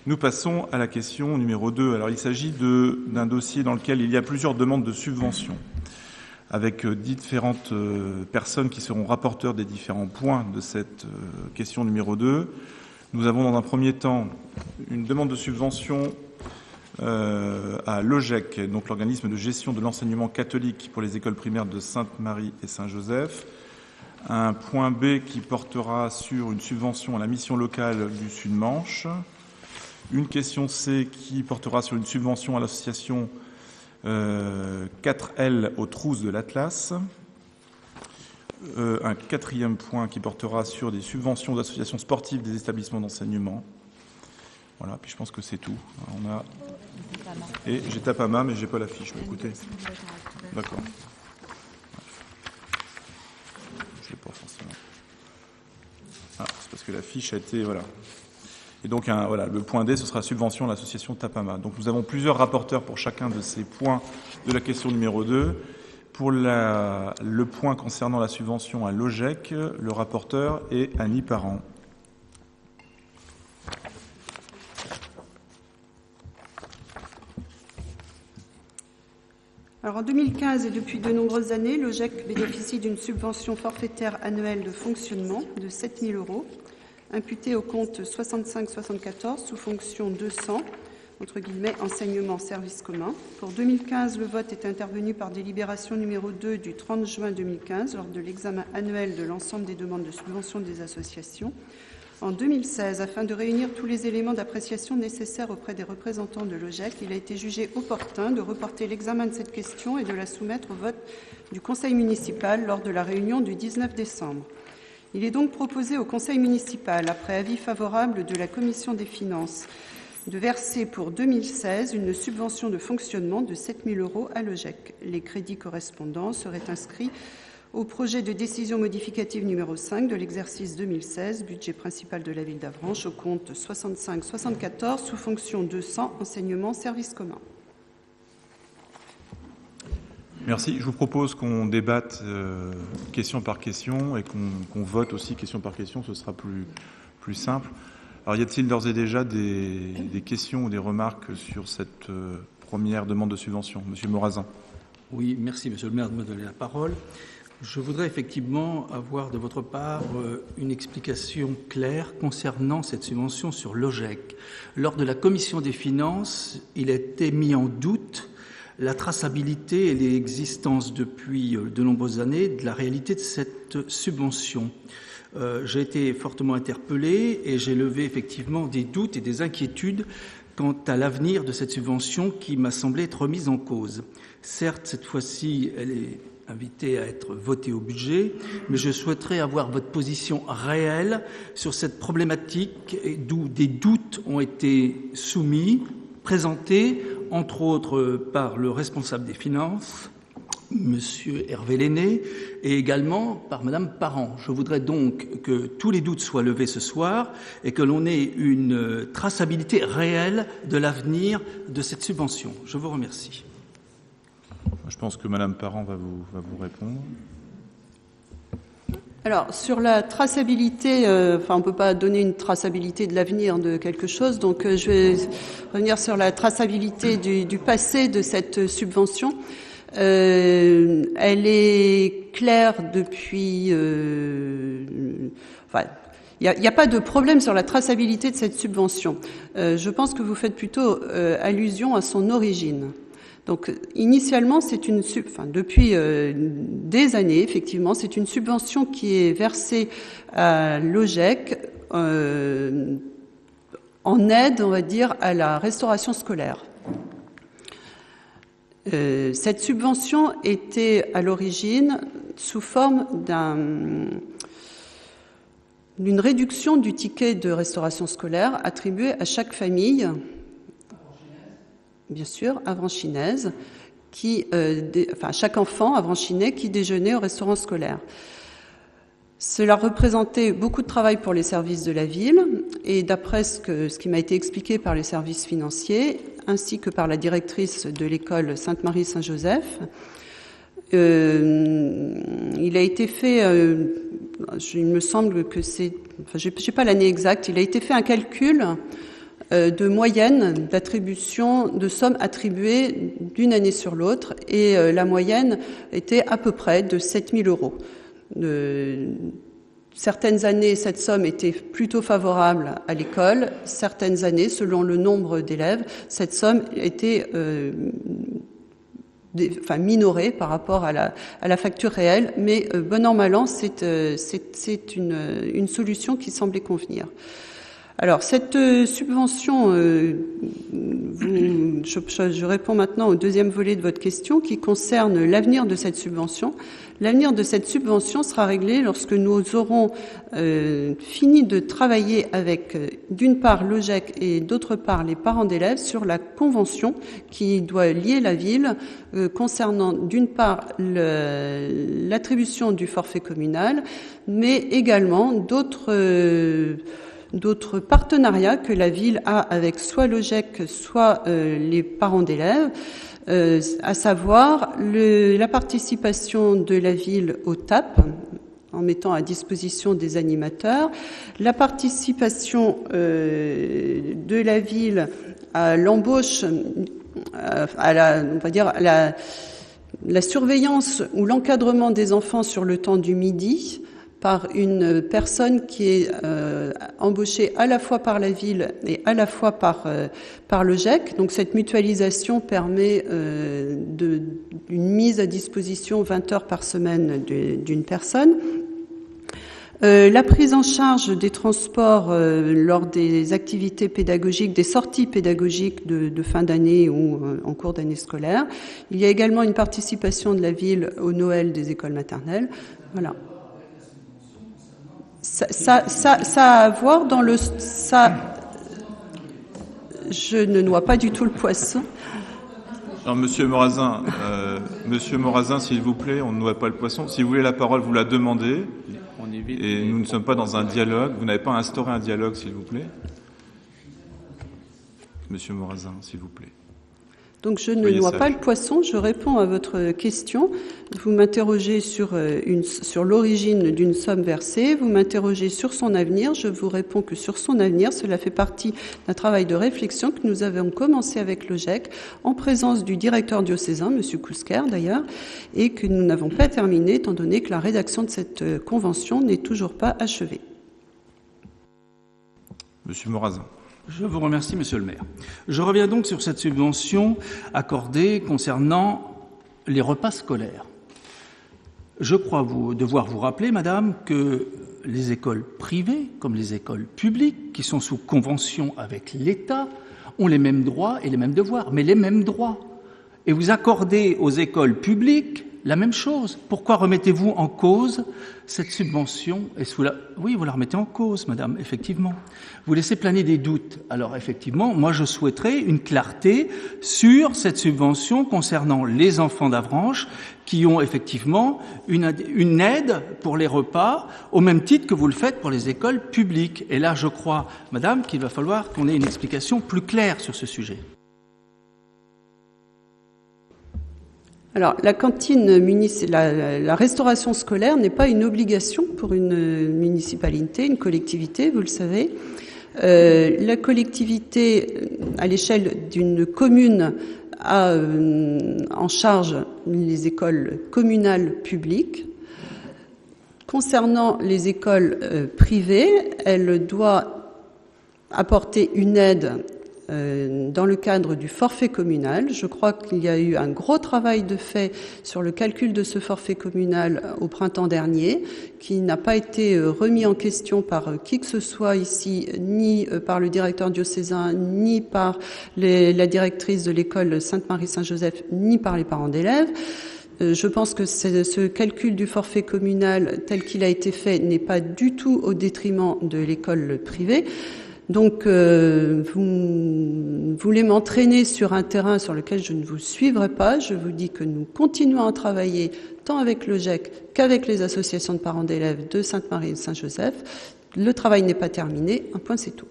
Nous passons à la question numéro 2. Alors, il s'agit d'un dossier dans lequel il y a plusieurs demandes de subventions, avec différentes personnes qui seront rapporteurs des différents points de cette question numéro 2. Nous avons dans un premier temps une demande de subvention à l'OGEC, donc l'organisme de gestion de l'enseignement catholique pour les écoles primaires de Sainte-Marie et Saint-Joseph. Un point B qui portera sur une subvention à la mission locale du Sud-Manche. Une question C qui portera sur une subvention à l'association 4L aux trousses de l'Atlas. Un quatrième point qui portera sur des subventions d'associations sportives des établissements d'enseignement. Voilà, puis je pense que c'est tout. On a... Et j'ai Tapama, mais j'ai pas la fiche. Écoutez. D'accord. Je l'ai pas forcément. Ah, c'est parce que la fiche a été... Voilà. Et donc, voilà, le point D, ce sera subvention à l'association Tapama. Donc, nous avons plusieurs rapporteurs pour chacun de ces points de la question numéro 2. Pour le point concernant la subvention à l'OGEC, le rapporteur est Annie Parent. Alors, en 2015 et depuis de nombreuses années, l'OGEC bénéficie d'une subvention forfaitaire annuelle de fonctionnement de 7 000 €, imputée au compte 65-74 sous fonction 200, entre guillemets, enseignement service commun. Pour 2015, le vote est intervenu par délibération numéro 2 du 30 juin 2015 lors de l'examen annuel de l'ensemble des demandes de subvention des associations. En 2016, afin de réunir tous les éléments d'appréciation nécessaires auprès des représentants de l'OGEC, il a été jugé opportun de reporter l'examen de cette question et de la soumettre au vote du Conseil municipal lors de la réunion du 19 décembre. Il est donc proposé au Conseil municipal, après avis favorable de la Commission des finances, de verser pour 2016 une subvention de fonctionnement de 7 000 € à l'OGEC. Les crédits correspondants seraient inscrits au projet de décision modificative numéro 5 de l'exercice 2016, budget principal de la ville d'Avranches, au compte 65-74 sous fonction 200, enseignement service commun. Merci. Je vous propose qu'on débatte question par question et qu'on vote aussi question par question. Ce sera plus simple. Alors, y a-t-il d'ores et déjà des questions ou des remarques sur cette première demande de subvention? Monsieur Morazin. Oui, merci, monsieur le maire, de me donner la parole. Je voudrais effectivement avoir de votre part une explication claire concernant cette subvention sur l'OGEC. Lors de la commission des finances, il a été mis en doute la traçabilité et l'existence depuis de nombreuses années de la réalité de cette subvention. J'ai été fortement interpellé et j'ai levé effectivement des doutes et des inquiétudes quant à l'avenir de cette subvention qui m'a semblé être remise en cause. Certes, cette fois-ci, elle est invitée à être votée au budget, mais je souhaiterais avoir votre position réelle sur cette problématique d'où des doutes ont été présentés, entre autres par le responsable des finances, Monsieur Hervé Lenné, et également par Madame Parent. Je voudrais donc que tous les doutes soient levés ce soir et que l'on ait une traçabilité réelle de l'avenir de cette subvention. Je vous remercie. Je pense que Madame Parent va vous répondre. Alors, sur la traçabilité, on ne peut pas donner une traçabilité de l'avenir de quelque chose, donc je vais revenir sur la traçabilité du passé de cette subvention. Elle est claire depuis... il n'y a pas de problème sur la traçabilité de cette subvention. Je pense que vous faites plutôt allusion à son origine. Donc, initialement, depuis des années, effectivement, c'est une subvention qui est versée à l'OGEC en aide, on va dire, à la restauration scolaire. Cette subvention était à l'origine sous forme d'une réduction du ticket de restauration scolaire attribué à chaque famille, bien sûr, avranchinaise, chaque enfant avranchinais qui déjeunait au restaurant scolaire. Cela représentait beaucoup de travail pour les services de la ville et d'après ce qui m'a été expliqué par les services financiers ainsi que par la directrice de l'école Sainte-Marie-Saint-Joseph, il a été fait, il me semble que j'ai pas l'année exacte, il a été fait un calcul de moyenne d'attribution de sommes attribuées d'une année sur l'autre, et la moyenne était à peu près de 7 000 euros. Certaines années, cette somme était plutôt favorable à l'école. Certaines années, selon le nombre d'élèves, cette somme était minorée par rapport à la facture réelle. Mais bon an, mal an, c'est une solution qui semblait convenir. Alors, cette subvention, je réponds maintenant au deuxième volet de votre question qui concerne l'avenir de cette subvention. L'avenir de cette subvention sera réglé lorsque nous aurons fini de travailler avec, d'une part, l'OGEC et d'autre part, les parents d'élèves sur la convention qui doit lier la ville concernant, d'une part, l'attribution du forfait communal, mais également d'autres partenariats que la ville a avec soit l'OGEC, soit les parents d'élèves, à savoir la participation de la ville au TAP, en mettant à disposition des animateurs, la participation de la ville à l'embauche, la surveillance ou l'encadrement des enfants sur le temps du midi, par une personne qui est embauchée à la fois par la ville et à la fois par le GEC. Donc cette mutualisation permet une mise à disposition 20 heures par semaine d'une personne. La prise en charge des transports lors des activités pédagogiques, des sorties pédagogiques de fin d'année ou en cours d'année scolaire. Il y a également une participation de la ville au Noël des écoles maternelles. Voilà. Ça a à voir dans le... Je ne noie pas du tout le poisson. Alors, Monsieur Morazin, s'il vous plaît, on ne noie pas le poisson. Si vous voulez la parole, vous la demandez. Et nous ne sommes pas dans un dialogue. Vous n'avez pas instauré un dialogue, s'il vous plaît. Monsieur Morazin, s'il vous plaît. Donc je ne noie pas le poisson, je réponds à votre question. Vous m'interrogez sur l'origine d'une somme versée, vous m'interrogez sur son avenir. Je vous réponds que sur son avenir, cela fait partie d'un travail de réflexion que nous avons commencé avec l'OGEC, en présence du directeur diocésain, M. Kousker d'ailleurs, et que nous n'avons pas terminé, étant donné que la rédaction de cette convention n'est toujours pas achevée. Monsieur Morazin. Je vous remercie, Monsieur le maire. Je reviens donc sur cette subvention accordée concernant les repas scolaires. Je crois devoir vous rappeler, Madame, que les écoles privées, comme les écoles publiques, qui sont sous convention avec l'État, ont les mêmes droits et les mêmes devoirs, mais les mêmes droits. Et vous accordez aux écoles publiques la même chose. Pourquoi remettez-vous en cause cette subvention? Oui, vous la remettez en cause, Madame, effectivement. Vous laissez planer des doutes. Alors, effectivement, moi, je souhaiterais une clarté sur cette subvention concernant les enfants d'Avranches qui ont effectivement une aide pour les repas, au même titre que vous le faites pour les écoles publiques. Et là, je crois, Madame, qu'il va falloir qu'on ait une explication plus claire sur ce sujet. Alors, la cantine la restauration scolaire n'est pas une obligation pour une municipalité, une collectivité, vous le savez. La collectivité, à l'échelle d'une commune, a en charge les écoles communales publiques. Concernant les écoles privées, elle doit apporter une aide dans le cadre du forfait communal. Je crois qu'il y a eu un gros travail de fait sur le calcul de ce forfait communal au printemps dernier, qui n'a pas été remis en question par qui que ce soit ici, ni par le directeur diocésain, ni par la directrice de l'école Sainte-Marie-Saint-Joseph, ni par les parents d'élèves. Je pense que ce calcul du forfait communal tel qu'il a été fait n'est pas du tout au détriment de l'école privée. Donc, vous voulez m'entraîner sur un terrain sur lequel je ne vous suivrai pas. Je vous dis que nous continuons à travailler tant avec le GEC qu'avec les associations de parents d'élèves de Sainte-Marie et de Saint-Joseph. Le travail n'est pas terminé. Un point, c'est tout.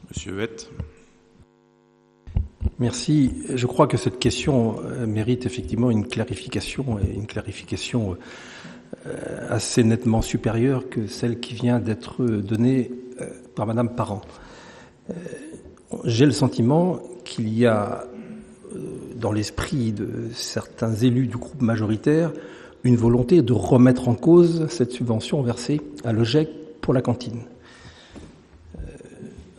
Monsieur Huette. Merci. Je crois que cette question mérite effectivement une clarification assez nettement supérieure que celle qui vient d'être donnée par Madame Parent. J'ai le sentiment qu'il y a dans l'esprit de certains élus du groupe majoritaire une volonté de remettre en cause cette subvention versée à l'OGEC pour la cantine.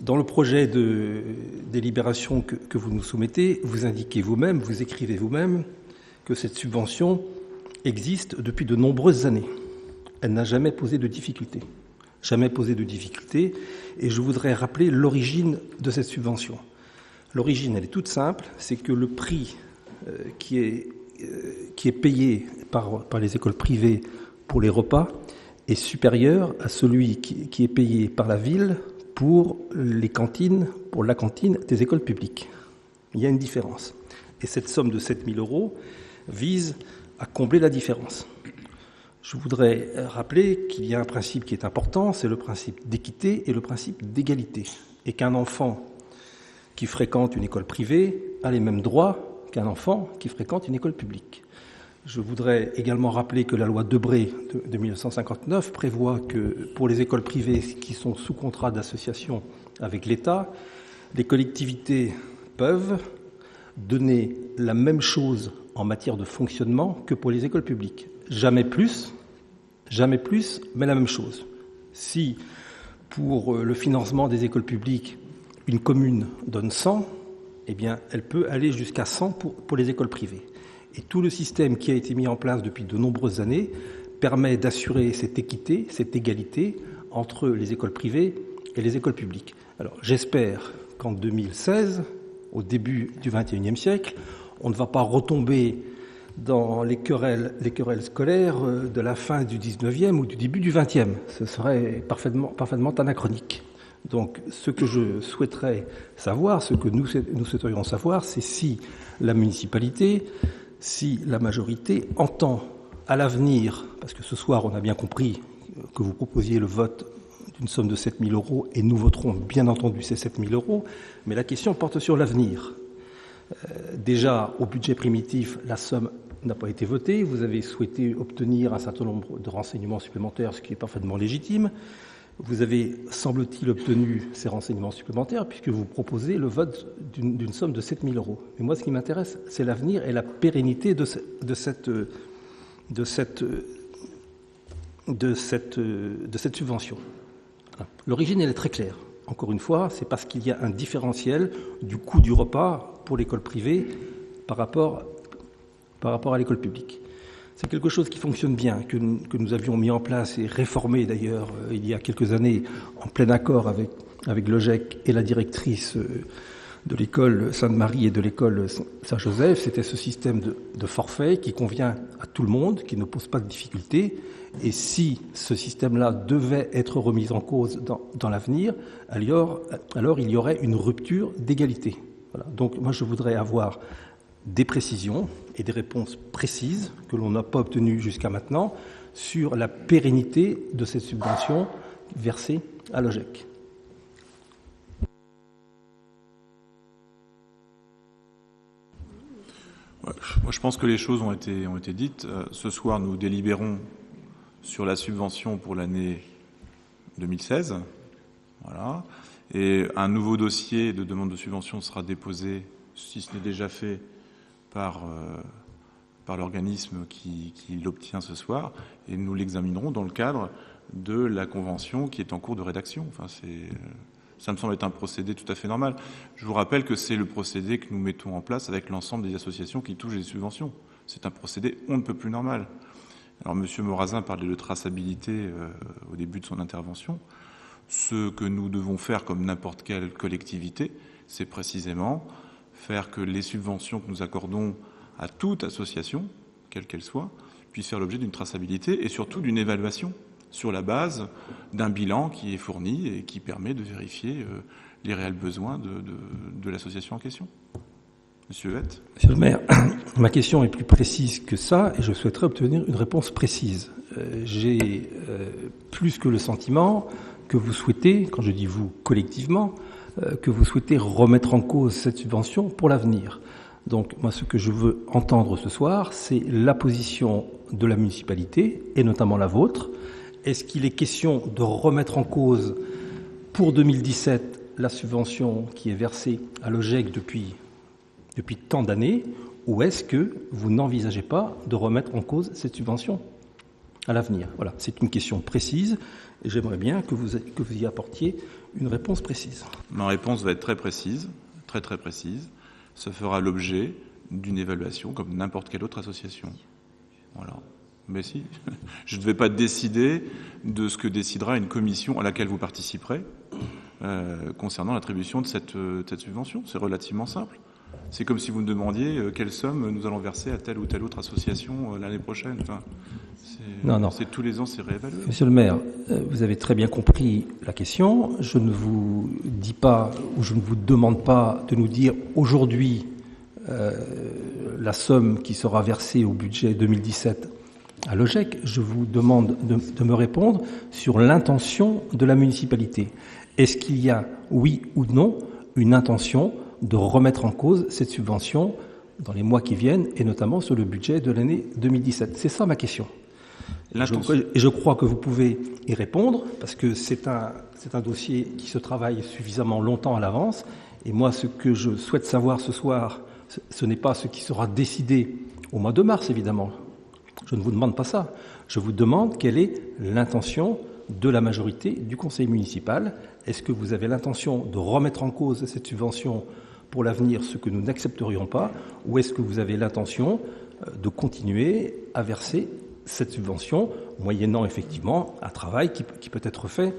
Dans le projet de délibération que vous nous soumettez, vous indiquez vous-même, vous écrivez vous-même que cette subvention existe depuis de nombreuses années. Elle n'a jamais posé de difficultés. Jamais posé de difficultés. Et je voudrais rappeler l'origine de cette subvention. L'origine, elle est toute simple, c'est que le prix qui est payé par les écoles privées pour les repas est supérieur à celui qui est payé par la ville pour la cantine des écoles publiques. Il y a une différence. Et cette somme de 7 000 € vise à combler la différence. Je voudrais rappeler qu'il y a un principe qui est important, c'est le principe d'équité et le principe d'égalité. Et qu'un enfant qui fréquente une école privée a les mêmes droits qu'un enfant qui fréquente une école publique. Je voudrais également rappeler que la loi Debré de 1959 prévoit que pour les écoles privées qui sont sous contrat d'association avec l'État, les collectivités peuvent donner la même chose en matière de fonctionnement que pour les écoles publiques. Jamais plus, mais la même chose. Si pour le financement des écoles publiques, une commune donne 100, eh bien, elle peut aller jusqu'à 100 pour les écoles privées. Et tout le système qui a été mis en place depuis de nombreuses années permet d'assurer cette équité, cette égalité entre les écoles privées et les écoles publiques. Alors, j'espère qu'en 2016, au début du XXIe siècle, on ne va pas retomber dans les querelles scolaires de la fin du XIXe ou du début du XXe. Ce serait parfaitement anachronique. Donc, ce que je souhaiterais savoir, ce que nous souhaiterions savoir, c'est si la municipalité, si la majorité entend à l'avenir, parce que ce soir, on a bien compris que vous proposiez le vote d'une somme de 7 000 € et nous voterons bien entendu ces 7 000 €, mais la question porte sur l'avenir. Déjà, au budget primitif, la somme n'a pas été votée. Vous avez souhaité obtenir un certain nombre de renseignements supplémentaires, ce qui est parfaitement légitime. Vous avez, semble-t-il, obtenu ces renseignements supplémentaires puisque vous proposez le vote d'une somme de 7 000 €. Mais moi, ce qui m'intéresse, c'est l'avenir et la pérennité de cette subvention. L'origine, elle est très claire. Encore une fois, c'est parce qu'il y a un différentiel du coût du repas pour l'école privée par rapport à l'école publique. C'est quelque chose qui fonctionne bien, que nous avions mis en place et réformé d'ailleurs il y a quelques années en plein accord avec l'OGEC et la directrice de l'école Sainte-Marie et de l'école Saint-Joseph. C'était ce système de forfait qui convient à tout le monde, qui ne pose pas de difficultés. Et si ce système-là devait être remis en cause dans l'avenir, alors il y aurait une rupture d'égalité. Voilà. Donc moi je voudrais avoir des précisions et des réponses précises que l'on n'a pas obtenues jusqu'à maintenant sur la pérennité de cette subvention versée à l'OGEC. Moi, je pense que les choses ont été dites. Ce soir, nous délibérons sur la subvention pour l'année 2016. Voilà. Et un nouveau dossier de demande de subvention sera déposé, si ce n'est déjà fait, par l'organisme qui l'obtient ce soir. Et nous l'examinerons dans le cadre de la convention qui est en cours de rédaction. Enfin, ça me semble être un procédé tout à fait normal. Je vous rappelle que c'est le procédé que nous mettons en place avec l'ensemble des associations qui touchent les subventions. C'est un procédé on ne peut plus normal. Alors, M. Morazin parlait de traçabilité au début de son intervention. Ce que nous devons faire, comme n'importe quelle collectivité, c'est précisément faire que les subventions que nous accordons à toute association, quelle qu'elle soit, puissent faire l'objet d'une traçabilité et surtout d'une évaluation sur la base d'un bilan qui est fourni et qui permet de vérifier les réels besoins de l'association en question. Monsieur Huette. Monsieur le maire, ma question est plus précise que ça et je souhaiterais obtenir une réponse précise. J'ai plus que le sentiment que vous souhaitez, quand je dis vous collectivement, que vous souhaitez remettre en cause cette subvention pour l'avenir. Donc moi ce que je veux entendre ce soir, c'est la position de la municipalité, et notamment la vôtre. Est-ce qu'il est question de remettre en cause pour 2017 la subvention qui est versée à l'OGEC depuis tant d'années, ou est-ce que vous n'envisagez pas de remettre en cause cette subvention à l'avenir? Voilà, c'est une question précise et j'aimerais bien que vous y apportiez une réponse précise. Ma réponse va être très précise, très très précise. Ça fera l'objet d'une évaluation comme n'importe quelle autre association. Voilà. Mais si, je ne vais pas décider de ce que décidera une commission à laquelle vous participerez concernant l'attribution de cette subvention. C'est relativement simple. C'est comme si vous me demandiez quelle somme nous allons verser à telle ou telle autre association l'année prochaine. Enfin, non. C'est tous les ans, c'est réévalué. Monsieur le maire, vous avez très bien compris la question. Je ne vous dis pas ou je ne vous demande pas de nous dire aujourd'hui la somme qui sera versée au budget 2017 à l'OGEC. Je vous demande de me répondre sur l'intention de la municipalité. Est-ce qu'il y a, oui ou non, une intention de remettre en cause cette subvention dans les mois qui viennent, et notamment sur le budget de l'année 2017? C'est ça ma question. Et je crois que vous pouvez y répondre, parce que c'est un dossier qui se travaille suffisamment longtemps à l'avance. Et moi, ce que je souhaite savoir ce soir, ce n'est pas ce qui sera décidé au mois de mars, évidemment. Je ne vous demande pas ça. Je vous demande quelle est l'intention de la majorité du conseil municipal. Est-ce que vous avez l'intention de remettre en cause cette subvention pour l'avenir, ce que nous n'accepterions pas, ou est-ce que vous avez l'intention de continuer à verser cette subvention, moyennant effectivement un travail qui peut être fait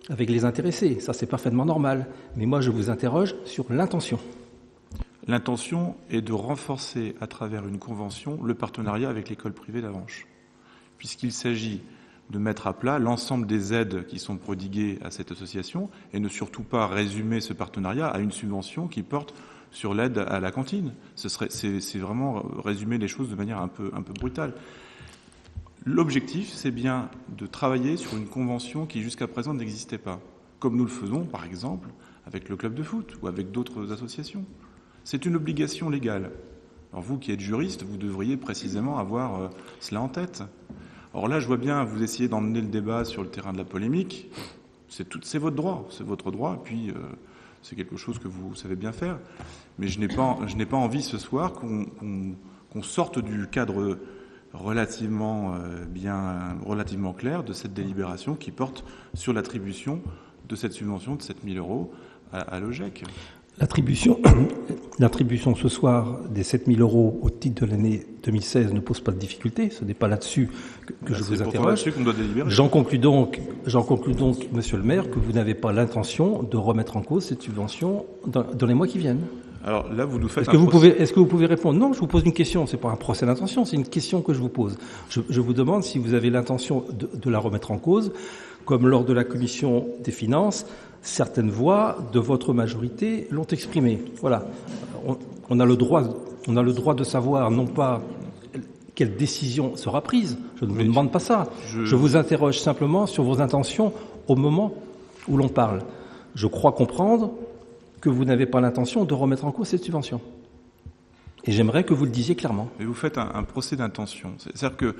avec les intéressés? Ça, c'est parfaitement normal. Mais moi, je vous interroge sur l'intention. L'intention est de renforcer à travers une convention le partenariat avec l'école privée d'Avenches, puisqu'il s'agit de mettre à plat l'ensemble des aides qui sont prodiguées à cette association et ne surtout pas résumer ce partenariat à une subvention qui porte sur l'aide à la cantine. C'est vraiment résumer les choses de manière un peu brutale. L'objectif, c'est bien de travailler sur une convention qui jusqu'à présent n'existait pas, comme nous le faisons par exemple avec le club de foot ou avec d'autres associations. C'est une obligation légale. Alors vous qui êtes juriste, vous devriez précisément avoir cela en tête. Or là, je vois bien, vous essayez d'emmener le débat sur le terrain de la polémique. C'est votre droit, et puis c'est quelque chose que vous savez bien faire. Mais je n'ai pas envie ce soir qu'on sorte du cadre relativement clair de cette délibération qui porte sur l'attribution de cette subvention de 7 000 € à l'OGEC. L'attribution ce soir des 7 000 € au titre de l'année 2016 ne pose pas de difficulté. Ce n'est pas là-dessus que je vous interroge. C'est là-dessus qu'on doit délibérer. J'en conclus donc, monsieur le maire, que vous n'avez pas l'intention de remettre en cause cette subvention dans les mois qui viennent. Alors là, vous nous faites Est-ce que vous pouvez répondre? Non, je vous pose une question. C'est pas un procès d'intention, c'est une question que je vous pose. Je vous demande si vous avez l'intention de la remettre en cause, comme lors de la commission des finances. Certaines voix de votre majorité l'ont exprimé. Voilà. On a le droit de savoir non pas quelle décision sera prise. Je ne vous demande pas ça. Je vous interroge simplement sur vos intentions au moment où l'on parle. Je crois comprendre que vous n'avez pas l'intention de remettre en cause cette subvention. Et j'aimerais que vous le disiez clairement. Mais vous faites un procès d'intention. C'est-à-dire que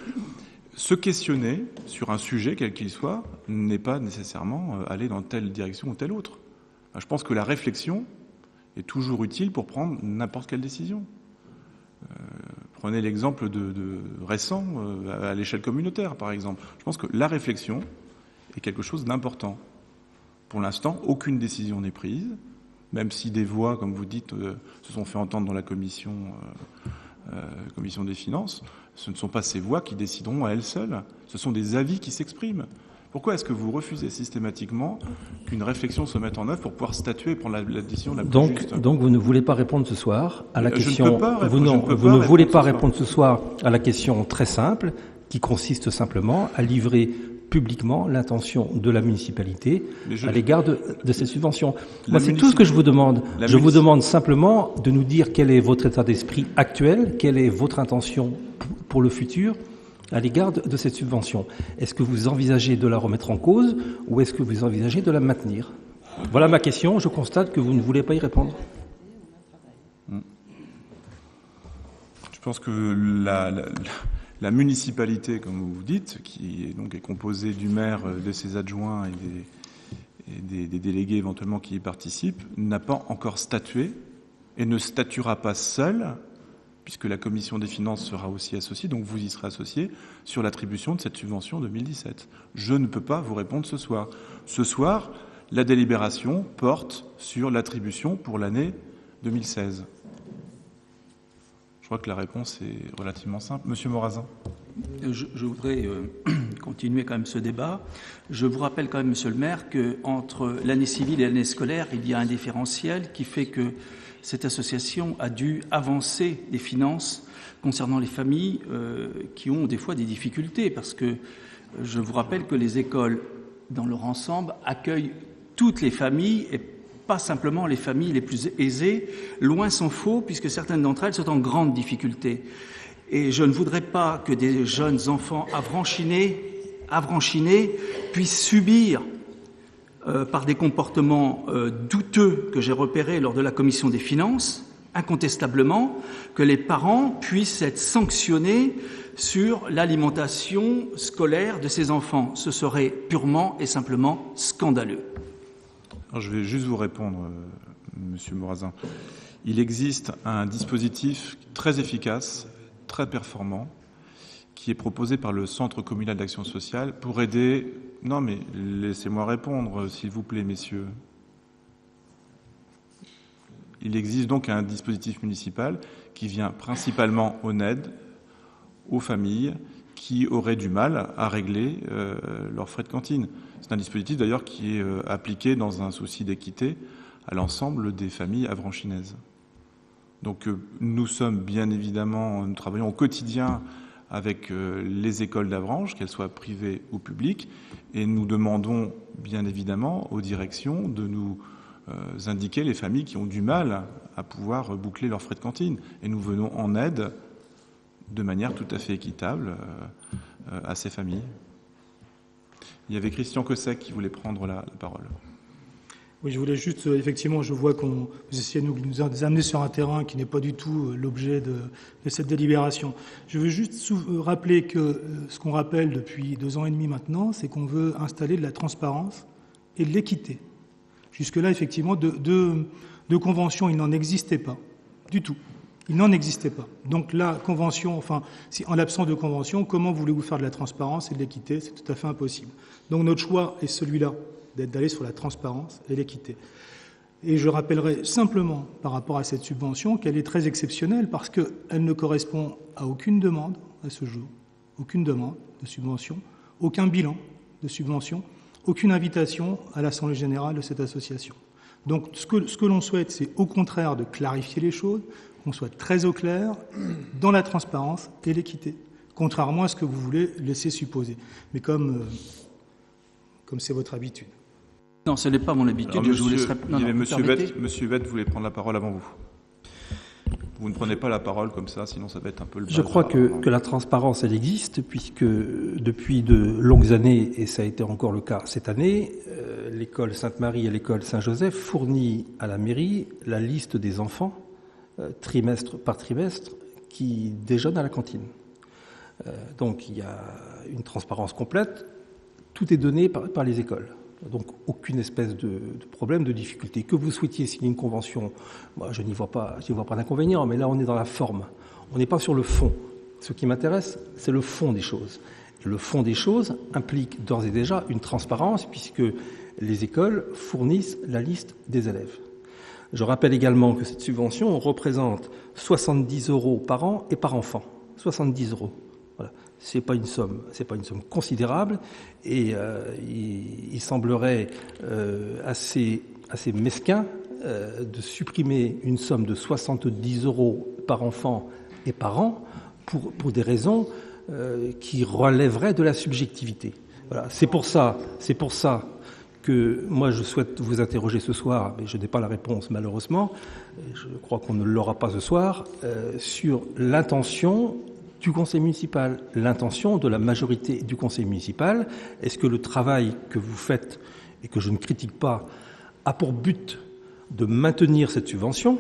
se questionner sur un sujet, quel qu'il soit, n'est pas nécessairement aller dans telle direction ou telle autre. Je pense que la réflexion est toujours utile pour prendre n'importe quelle décision. Prenez l'exemple de récent à l'échelle communautaire, par exemple. Je pense que la réflexion est quelque chose d'important. Pour l'instant, aucune décision n'est prise, même si des voix, comme vous dites, se sont fait entendre dans la commission des finances. Ce ne sont pas ces voix qui décideront à elles seules. Ce sont des avis qui s'expriment. Pourquoi est-ce que vous refusez systématiquement qu'une réflexion se mette en œuvre pour pouvoir statuer et prendre la décision la plus juste? Donc vous ne voulez pas répondre ce soir à la question. Vous ne voulez pas répondre ce soir à la question très simple qui consiste simplement à livrer publiquement l'intention de la municipalité à l'égard de cette subvention. Moi, c'est tout ce que je vous demande. Je vous demande simplement de nous dire quel est votre état d'esprit actuel, quelle est votre intention pour le futur à l'égard de cette subvention. Est-ce que vous envisagez de la remettre en cause ou est-ce que vous envisagez de la maintenir? Voilà ma question. Je constate que vous ne voulez pas y répondre. Je pense que La municipalité, comme vous dites, qui est composée du maire, de ses adjoints et des délégués éventuellement qui y participent, n'a pas encore statué et ne statuera pas seule, puisque la commission des finances sera aussi associée, donc vous y serez associés, sur l'attribution de cette subvention 2017. Je ne peux pas vous répondre ce soir. Ce soir, la délibération porte sur l'attribution pour l'année 2016. Je crois que la réponse est relativement simple. Monsieur Morazin. Je voudrais continuer quand même ce débat. Je vous rappelle quand même, monsieur le maire, qu'entre l'année civile et l'année scolaire, il y a un différentiel qui fait que cette association a dû avancer des finances concernant les familles qui ont des fois des difficultés, parce que je vous rappelle que les écoles, dans leur ensemble, accueillent toutes les familles et pas simplement les familles les plus aisées. Loin s'en faut, puisque certaines d'entre elles sont en grande difficulté. Et je ne voudrais pas que des jeunes enfants avranchinés puissent subir, par des comportements douteux que j'ai repérés lors de la commission des finances, incontestablement, que les parents puissent être sanctionnés sur l'alimentation scolaire de ces enfants. Ce serait purement et simplement scandaleux. Alors, je vais juste vous répondre, monsieur Morazin. Il existe un dispositif très efficace, très performant, qui est proposé par le Centre communal d'action sociale pour aider... Non, mais laissez-moi répondre, s'il vous plaît, messieurs. Il existe donc un dispositif municipal qui vient principalement en aide aux familles qui auraient du mal à régler leurs frais de cantine. C'est un dispositif d'ailleurs qui est appliqué dans un souci d'équité à l'ensemble des familles avranchinaises. Donc nous travaillons au quotidien avec les écoles d'Avranches, qu'elles soient privées ou publiques, et nous demandons bien évidemment aux directions de nous indiquer les familles qui ont du mal à pouvoir boucler leurs frais de cantine. Et nous venons en aide de manière tout à fait équitable à ces familles. Il y avait Christian Cossec qui voulait prendre la parole. Oui, je voulais juste, effectivement, je vois vous essayez de nous amener sur un terrain qui n'est pas du tout l'objet de cette délibération. Je veux juste rappeler que ce qu'on rappelle depuis 2 ans et demi maintenant, c'est qu'on veut installer de la transparence et de l'équité. Jusque-là, effectivement, de convention, il n'en existait pas du tout. Il n'en existait pas. Donc la convention, en l'absence de convention, comment voulez-vous faire de la transparence et de l'équité? C'est tout à fait impossible. Donc notre choix est celui-là, d'aller sur la transparence et l'équité. Et je rappellerai simplement, par rapport à cette subvention, qu'elle est très exceptionnelle parce qu'elle ne correspond à aucune demande à ce jour, aucune demande de subvention, aucun bilan de subvention, aucune invitation à l'Assemblée générale de cette association. Donc ce que l'on souhaite, c'est au contraire de clarifier les choses, qu'on soit très au clair dans la transparence et l'équité, contrairement à ce que vous voulez laisser supposer. Mais comme c'est votre habitude. Non, ce n'est pas mon habitude. Alors, je vous laisserai... Monsieur Huet voulait prendre la parole avant vous. Vous ne prenez pas la parole comme ça, sinon ça va être un peu le bazar. Je crois que la transparence, elle existe, puisque depuis de longues années, et ça a été encore le cas cette année, l'école Sainte-Marie et l'école Saint-Joseph fournit à la mairie la liste des enfants, trimestre par trimestre, qui déjeunent à la cantine. Donc il y a une transparence complète, tout est donné par les écoles. Donc aucune espèce de problème, de difficulté. Que vous souhaitiez signer une convention, moi je n'y vois pas d'inconvénient, mais là on est dans la forme, on n'est pas sur le fond. Ce qui m'intéresse, c'est le fond des choses. Et le fond des choses implique d'ores et déjà une transparence, puisque les écoles fournissent la liste des élèves. Je rappelle également que cette subvention représente 70 € par an et par enfant. 70 €. Voilà. C'est pas une somme considérable, et il semblerait assez mesquin de supprimer une somme de 70 € par enfant et par an pour des raisons qui relèveraient de la subjectivité. Voilà. C'est pour ça que moi je souhaite vous interroger ce soir, mais je n'ai pas la réponse malheureusement, je crois qu'on ne l'aura pas ce soir, sur l'intention du conseil municipal, l'intention de la majorité du conseil municipal. Est-ce que le travail que vous faites, et que je ne critique pas, a pour but de maintenir cette subvention,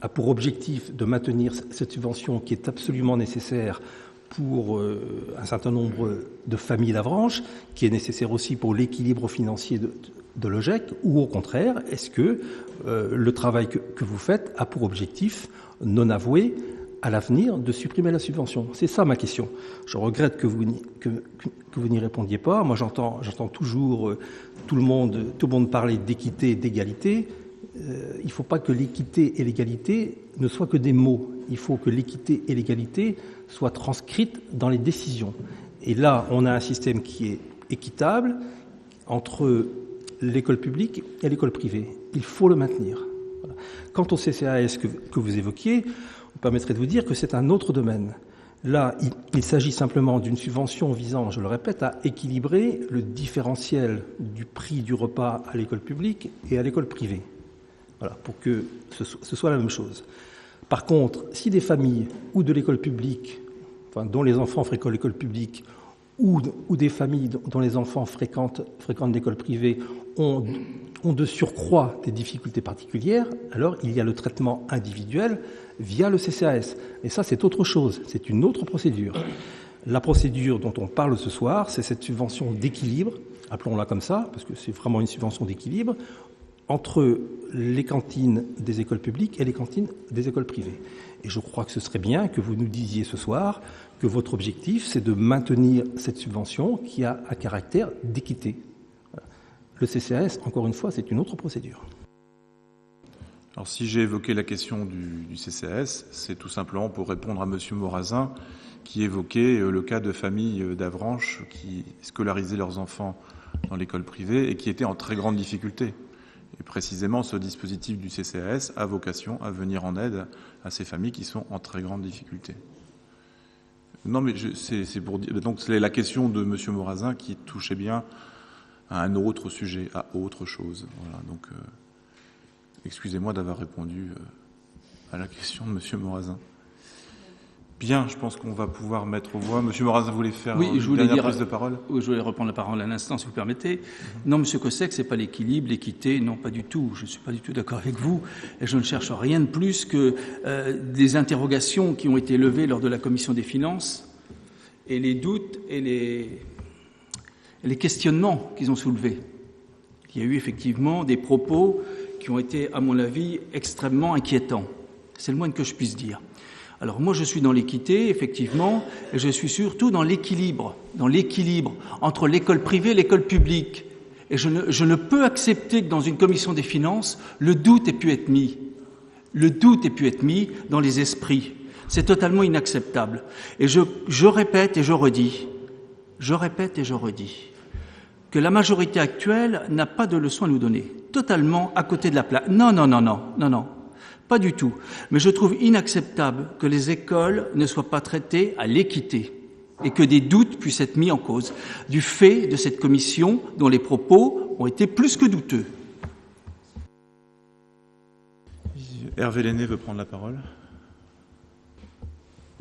a pour objectif de maintenir cette subvention qui est absolument nécessaire pour un certain nombre de familles d'Avranches, qui est nécessaire aussi pour l'équilibre financier de l'OGEC, ou au contraire, est-ce que le travail que vous faites a pour objectif non avoué à l'avenir de supprimer la subvention? C'est ça ma question. Je regrette que vous n'y répondiez pas. Moi, j'entends toujours tout le monde parler d'équité et d'égalité. Il ne faut pas que l'équité et l'égalité ne soient que des mots. Il faut que l'équité et l'égalité soient transcrites dans les décisions. Et là, on a un système qui est équitable entre l'école publique et l'école privée. Il faut le maintenir. Voilà. Quant au CCAS que vous évoquiez, on permettrait de vous dire que c'est un autre domaine. Là, il s'agit simplement d'une subvention visant, je le répète, à équilibrer le différentiel du prix du repas à l'école publique et à l'école privée. Voilà, pour que ce soit la même chose. Par contre, si des familles ou de l'école publique, dont les enfants fréquentent l'école publique, ou des familles dont les enfants fréquentent l'école privée ont de surcroît des difficultés particulières, alors il y a le traitement individuel via le CCAS. Et ça, c'est autre chose, c'est une autre procédure. La procédure dont on parle ce soir, c'est cette subvention d'équilibre, appelons-la comme ça, parce que c'est vraiment une subvention d'équilibre, entre les cantines des écoles publiques et les cantines des écoles privées. Et je crois que ce serait bien que vous nous disiez ce soir que votre objectif, c'est de maintenir cette subvention qui a un caractère d'équité. Le CCAS, encore une fois, c'est une autre procédure. Alors, si j'ai évoqué la question du CCAS, c'est tout simplement pour répondre à M. Morazin, qui évoquait le cas de familles d'Avranches qui scolarisaient leurs enfants dans l'école privée et qui étaient en très grande difficulté. Et précisément, ce dispositif du CCAS a vocation à venir en aide à ces familles qui sont en très grande difficulté. Non, mais c'est pour dire. Donc, c'est la question de M. Morazin qui touchait bien à un autre sujet, à autre chose. Voilà. Donc, excusez-moi d'avoir répondu à la question de M. Morazin. Bien, je pense qu'on va pouvoir mettre aux voix. Monsieur Morazin voulait faire une dernière prise de parole. Oui, je voulais reprendre la parole un instant, si vous permettez. Non, Monsieur Cossec, c'est pas l'équilibre, l'équité, non, pas du tout. Je ne suis pas du tout d'accord avec vous. Et je ne cherche rien de plus que des interrogations qui ont été levées lors de la commission des finances et les doutes et les questionnements qu'ils ont soulevés. Il y a eu effectivement des propos qui ont été, à mon avis, extrêmement inquiétants. C'est le moins que je puisse dire. Alors moi, je suis dans l'équité, effectivement, et je suis surtout dans l'équilibre entre l'école privée et l'école publique. Et je ne peux accepter que dans une commission des finances, le doute ait pu être mis dans les esprits. C'est totalement inacceptable. Et je répète et je redis que la majorité actuelle n'a pas de leçon à nous donner. Totalement à côté de la plaque. Non. Pas du tout. Mais je trouve inacceptable que les écoles ne soient pas traitées à l'équité et que des doutes puissent être mis en cause du fait de cette commission dont les propos ont été plus que douteux. Hervé Lenné veut prendre la parole.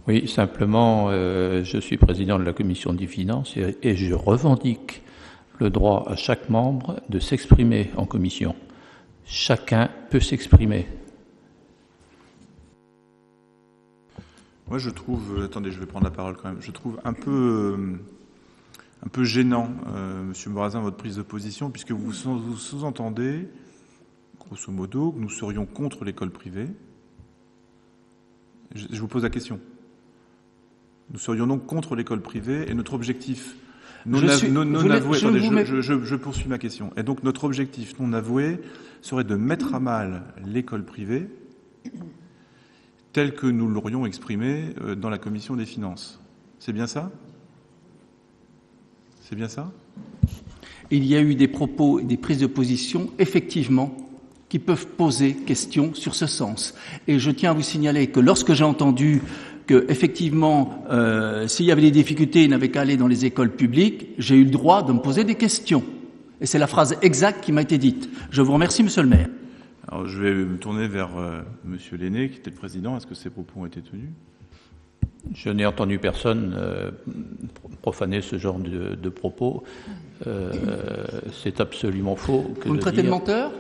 Oui, simplement, je suis président de la commission des finances et je revendique le droit à chaque membre de s'exprimer en commission. Chacun peut s'exprimer. Moi, je trouve, attendez, je vais prendre la parole quand même, je trouve un peu gênant, Monsieur Morazin, votre prise de position, puisque vous sous-entendez, grosso modo, que nous serions contre l'école privée. Je vous pose la question. Nous serions donc contre l'école privée et notre objectif je poursuis ma question. Et donc notre objectif non avoué serait de mettre à mal l'école privée tel que nous l'aurions exprimé dans la commission des finances. C'est bien ça ? C'est bien ça ? Il y a eu des propos et des prises de position, effectivement, qui peuvent poser question sur ce sens. Et je tiens à vous signaler que lorsque j'ai entendu que, effectivement, s'il y avait des difficultés, il n'avait qu'à aller dans les écoles publiques, j'ai eu le droit de me poser des questions. Et c'est la phrase exacte qui m'a été dite. Je vous remercie, Monsieur le maire. Alors, je vais me tourner vers Monsieur Lenné, qui était le président. Est-ce que ces propos ont été tenus ? Je n'ai entendu personne profaner ce genre de propos. C'est absolument faux. Vous me traitez de menteur ?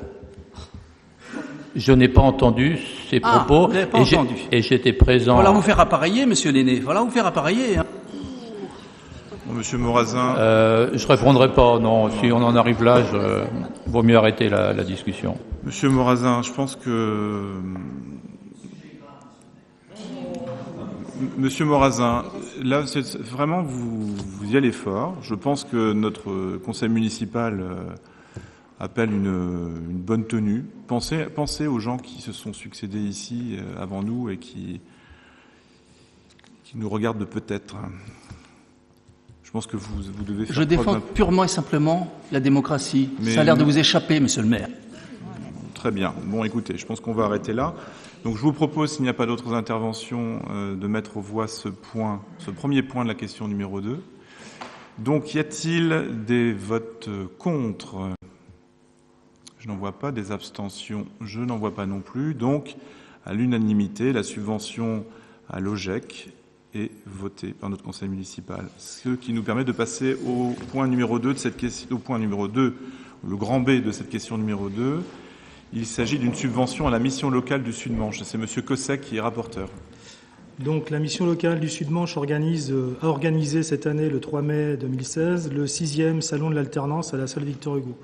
Je n'ai pas entendu ces propos. Vous n'avez pas entendu. Et j'étais présent. Voilà vous faire appareiller, Monsieur Lenné. Voilà vous faire appareiller. Hein. Monsieur Morazin. Je répondrai pas, non. Si on en arrive là, vaut mieux arrêter la discussion. Monsieur Morazin, je pense que... Monsieur Morazin, là, vraiment, vous y allez fort. Je pense que notre conseil municipal appelle une bonne tenue. Pensez aux gens qui se sont succédés ici avant nous et qui nous regardent de peut-être. Je pense que vous devez faire... Je défends purement et simplement la démocratie. Ça a l'air de vous échapper, monsieur le maire. Très bien. Bon, écoutez, je pense qu'on va arrêter là. Donc je vous propose, s'il n'y a pas d'autres interventions, de mettre aux voix ce premier point de la question numéro 2. Donc y a-t-il des votes contre ? Je n'en vois pas. Des abstentions ? Je n'en vois pas non plus. Donc, à l'unanimité, la subvention à l'OGEC est votée par notre conseil municipal. Ce qui nous permet de passer au point numéro 2 de cette question, au point numéro 2, le grand B de cette question numéro 2. Il s'agit d'une subvention à la mission locale du Sud-Manche. C'est M. Cossec qui est rapporteur. Donc, la mission locale du Sud-Manche a organisé cette année, le 3 mai 2016, le 6e salon de l'alternance à la salle Victor Hugo.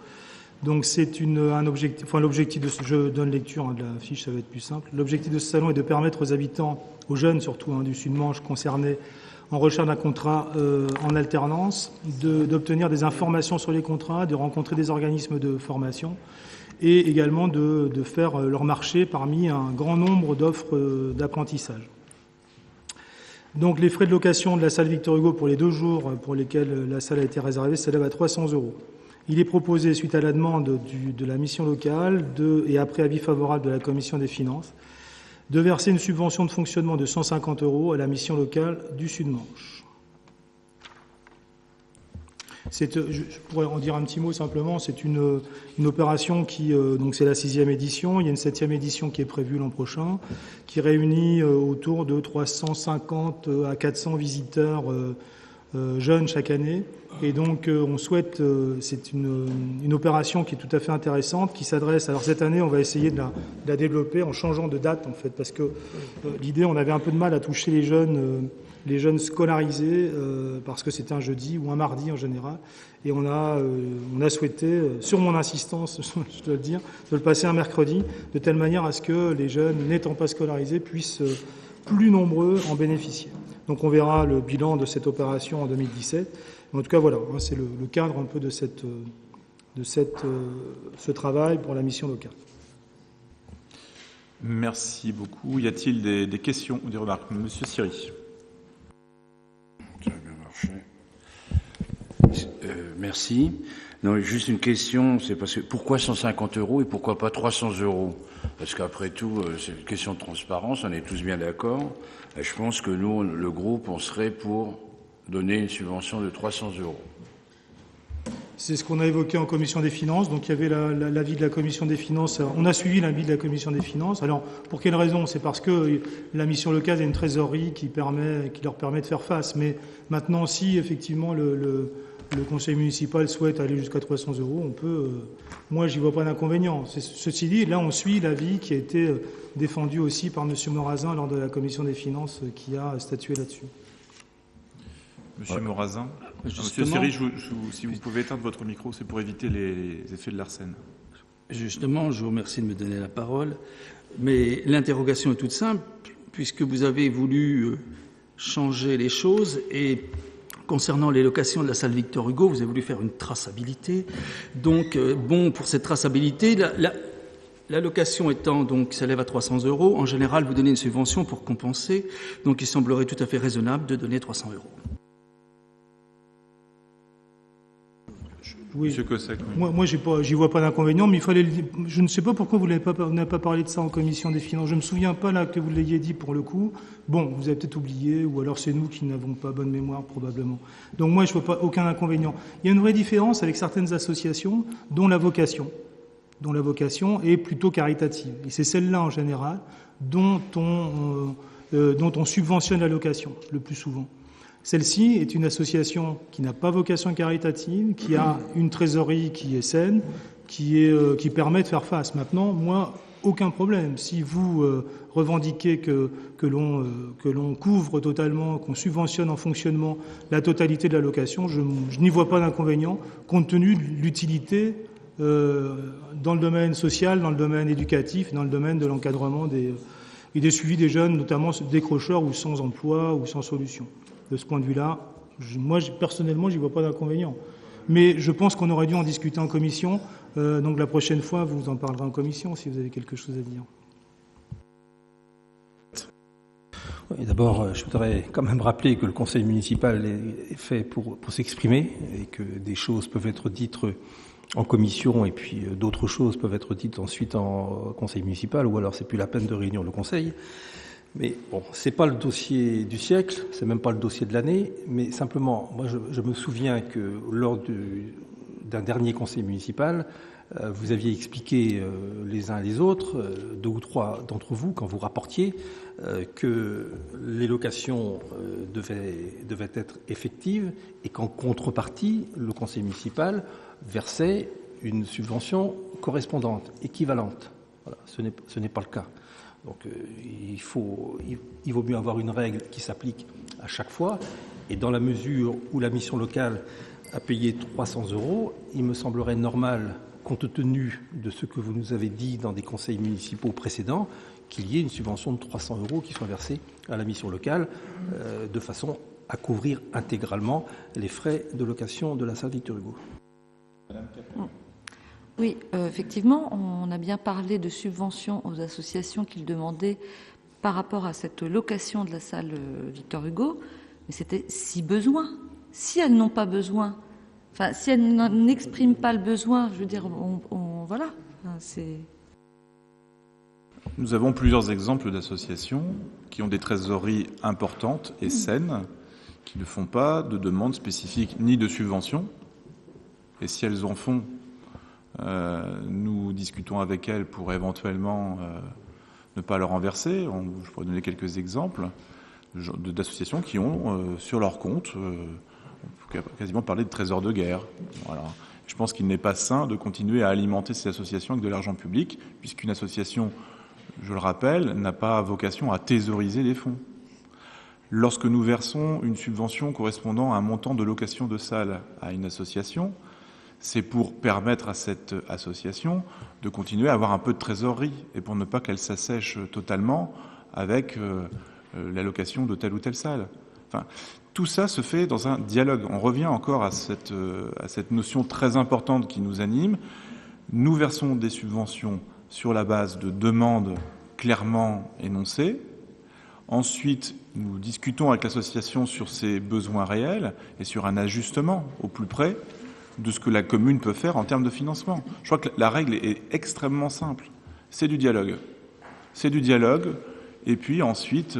Donc, c'est un objectif. Enfin, l'objectif de ce, je donne lecture de la fiche, ça va être plus simple. L'objectif de ce salon est de permettre aux habitants, aux jeunes surtout du Sud-Manche concernés en recherche d'un contrat en alternance, d'obtenir des informations sur les contrats, de rencontrer des organismes de formation et également de faire leur marché parmi un grand nombre d'offres d'apprentissage. Donc les frais de location de la salle Victor Hugo pour les 2 jours pour lesquels la salle a été réservée s'élèvent à 300 €. Il est proposé, suite à la demande de la mission locale et après avis favorable de la Commission des finances, de verser une subvention de fonctionnement de 150 € à la mission locale du Sud-Manche. Je pourrais en dire un petit mot simplement. C'est une opération qui, donc c'est la 6e édition. Il y a une 7e édition qui est prévue l'an prochain, qui réunit autour de 350 à 400 visiteurs jeunes chaque année. Et donc, on souhaite, c'est une opération qui est tout à fait intéressante, qui s'adresse. Alors cette année, on va essayer de la développer en changeant de date, en fait, parce que l'idée, on avait un peu de mal à toucher les jeunes scolarisés, parce que c'était un jeudi ou un mardi en général. Et on a souhaité, sur mon insistance, je dois le dire, de le passer un mercredi, de telle manière à ce que les jeunes n'étant pas scolarisés puissent plus nombreux en bénéficier. Donc on verra le bilan de cette opération en 2017. En tout cas, voilà, c'est le cadre un peu de ce travail pour la mission locale. Merci beaucoup. Y a-t-il des questions ou des remarques ? Monsieur Siri. Ça a bien marché. Merci. Non, juste une question, c'est parce que pourquoi 150 € et pourquoi pas 300 €? Parce qu'après tout, c'est une question de transparence, on est tous bien d'accord. Et je pense que nous, le groupe, on serait pour donner une subvention de 300 €. C'est ce qu'on a évoqué en commission des finances. Donc il y avait l'avis de la commission des finances. On a suivi l'avis de la commission des finances. Alors pour quelle raison ? C'est parce que la mission locale a une trésorerie qui leur permet de faire face. Mais maintenant, si effectivement le conseil municipal souhaite aller jusqu'à 300 €, on peut. Moi, j'y vois pas d'inconvénient. Ceci dit, là, on suit l'avis qui a été défendu aussi par M. Morazin lors de la commission des finances qui a statué là-dessus. Monsieur Morazin. Monsieur Siri, si vous pouvez éteindre votre micro, c'est pour éviter les effets de l'arsène. Justement, je vous remercie de me donner la parole. Mais l'interrogation est toute simple, puisque vous avez voulu changer les choses et concernant les locations de la salle Victor Hugo, vous avez voulu faire une traçabilité. Donc, pour cette traçabilité, la location étant donc s'élève à 300 €, en général, vous donnez une subvention pour compenser. Donc, il semblerait tout à fait raisonnable de donner 300 €. Oui. Monsieur Cossec. Oui. Moi, j'y vois pas d'inconvénient, mais je ne sais pas pourquoi vous n'avez pas parlé de ça en commission des finances. Je me souviens pas là que vous l'ayez dit pour le coup. Bon, vous avez peut-être oublié, ou alors c'est nous qui n'avons pas bonne mémoire probablement. Donc moi, je vois pas aucun inconvénient. Il y a une vraie différence avec certaines associations dont la vocation est plutôt caritative. Et c'est celle-là en général dont on subventionne la location le plus souvent. Celle-ci est une association qui n'a pas vocation caritative, qui a une trésorerie qui est saine, qui permet de faire face. Maintenant, moi, aucun problème. Si vous revendiquez que l'on couvre totalement, qu'on subventionne en fonctionnement la totalité de la location, je n'y vois pas d'inconvénient, compte tenu de l'utilité dans le domaine social, dans le domaine éducatif, dans le domaine de l'encadrement et des suivis des jeunes, notamment décrocheurs ou sans emploi ou sans solution. De ce point de vue-là, moi, personnellement, j'y vois pas d'inconvénient. Mais je pense qu'on aurait dû en discuter en commission. Donc la prochaine fois, vous en parlerez en commission si vous avez quelque chose à dire. Oui, d'abord, je voudrais quand même rappeler que le conseil municipal est fait pour s'exprimer et que des choses peuvent être dites en commission et puis d'autres choses peuvent être dites ensuite en conseil municipal, ou alors c'est plus la peine de réunir le conseil. Mais bon, c'est pas le dossier du siècle, c'est même pas le dossier de l'année, mais simplement, moi je me souviens que lors d'un dernier conseil municipal, vous aviez expliqué les uns et les autres, 2 ou 3 d'entre vous, quand vous rapportiez, que les locations devaient être effectives et qu'en contrepartie, le conseil municipal versait une subvention correspondante, équivalente. Voilà, ce n'est pas le cas. Donc il vaut mieux avoir une règle qui s'applique à chaque fois. Et dans la mesure où la mission locale a payé 300 €, il me semblerait normal, compte tenu de ce que vous nous avez dit dans des conseils municipaux précédents, qu'il y ait une subvention de 300 € qui soit versée à la mission locale, de façon à couvrir intégralement les frais de location de la salle Victor Hugo. Oui, effectivement, on a bien parlé de subventions aux associations qu'ils demandaient par rapport à cette location de la salle Victor Hugo, mais c'était si besoin. Si elles n'ont pas besoin, enfin, si elles n'expriment pas le besoin, je veux dire, voilà, c'est... Nous avons plusieurs exemples d'associations qui ont des trésoreries importantes et saines, qui ne font pas de demande spécifique ni de subvention. Et si elles en font, nous discutons avec elles pour éventuellement ne pas leur en verser. Je pourrais donner quelques exemples d'associations qui ont sur leur compte, on peut quasiment parler de trésor de guerre. Voilà. Je pense qu'il n'est pas sain de continuer à alimenter ces associations avec de l'argent public, puisqu'une association, je le rappelle, n'a pas vocation à thésauriser les fonds. Lorsque nous versons une subvention correspondant à un montant de location de salle à une association, c'est pour permettre à cette association de continuer à avoir un peu de trésorerie et pour ne pas qu'elle s'assèche totalement avec la location de telle ou telle salle. Enfin, tout ça se fait dans un dialogue. On revient encore à cette notion très importante qui nous anime. Nous versons des subventions sur la base de demandes clairement énoncées. Ensuite, nous discutons avec l'association sur ses besoins réels et sur un ajustement au plus près de ce que la commune peut faire en termes de financement. Je crois que la règle est extrêmement simple. C'est du dialogue. C'est du dialogue et puis ensuite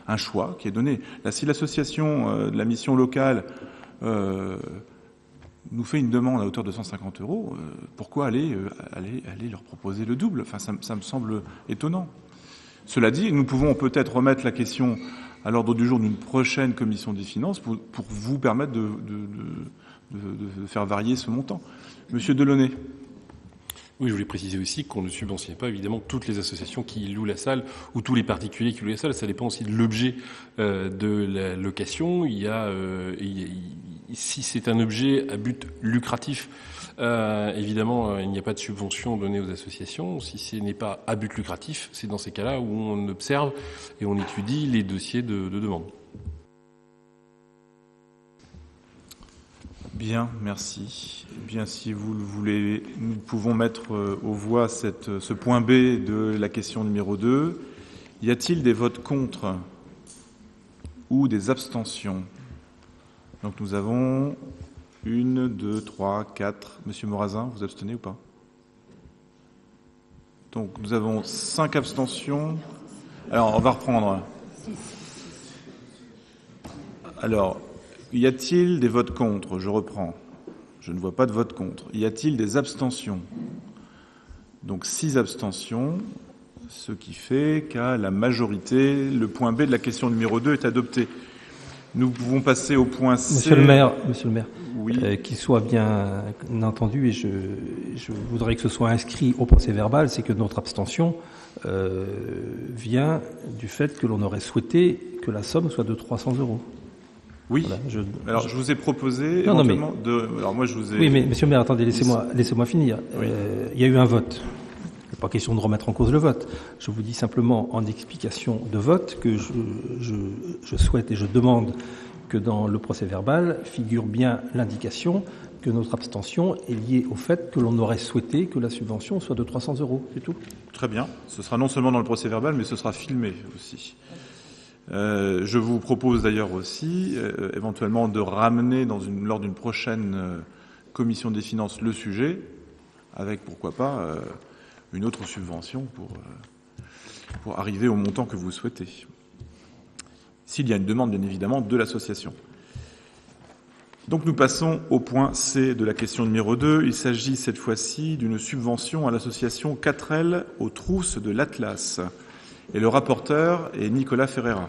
un choix qui est donné. Là, si l'association de la mission locale nous fait une demande à hauteur de 150 €, pourquoi aller leur proposer le double ? Enfin, ça me semble étonnant. Cela dit, nous pouvons peut-être remettre la question à l'ordre du jour d'une prochaine commission des finances pour vous permettre de faire varier ce montant. Monsieur Delaunay. Oui, je voulais préciser aussi qu'on ne subventionnait pas évidemment toutes les associations qui louent la salle ou tous les particuliers qui louent la salle. Ça dépend aussi de l'objet de la location. Si c'est un objet à but lucratif, évidemment, il n'y a pas de subvention donnée aux associations. Si ce n'est pas à but lucratif, c'est dans ces cas-là où on observe et on étudie les dossiers de demande. Bien, merci. Bien, si vous le voulez, nous pouvons mettre aux voix ce point B de la question numéro 2. Y a-t-il des votes contre ou des abstentions ? Donc nous avons 1, 2, 3, 4. Monsieur Morazin, vous abstenez ou pas ? Donc nous avons 5 abstentions. Alors, on va reprendre. Alors, y a-t-il des votes contre ? Je reprends. Je ne vois pas de vote contre. Y a-t-il des abstentions ? Donc 6 abstentions, ce qui fait qu'à la majorité, le point B de la question numéro 2 est adopté. Nous pouvons passer au point C. Monsieur le maire, oui. Qu'il soit bien entendu, et je voudrais que ce soit inscrit au procès-verbal, c'est que notre abstention vient du fait que l'on aurait souhaité que la somme soit de 300 €. Oui. Voilà, je vous ai proposé non, éventuellement de. Alors moi, je vous ai. Oui, mais monsieur le maire, attendez, laissez-moi finir. Oui. Il y a eu un vote. Il n'est pas question de remettre en cause le vote. Je vous dis simplement en explication de vote que je souhaite et je demande que dans le procès-verbal figure bien l'indication que notre abstention est liée au fait que l'on aurait souhaité que la subvention soit de 300 €. C'est tout. Très bien. Ce sera non seulement dans le procès-verbal, mais ce sera filmé aussi. Je vous propose d'ailleurs aussi, éventuellement, de ramener lors d'une prochaine commission des finances le sujet, avec pourquoi pas une autre subvention pour arriver au montant que vous souhaitez. S'il y a une demande, bien évidemment, de l'association. Donc nous passons au point C de la question numéro 2. Il s'agit cette fois-ci d'une subvention à l'association 4L aux trousses de l'Atlas. Et le rapporteur est Nicolas Ferreira.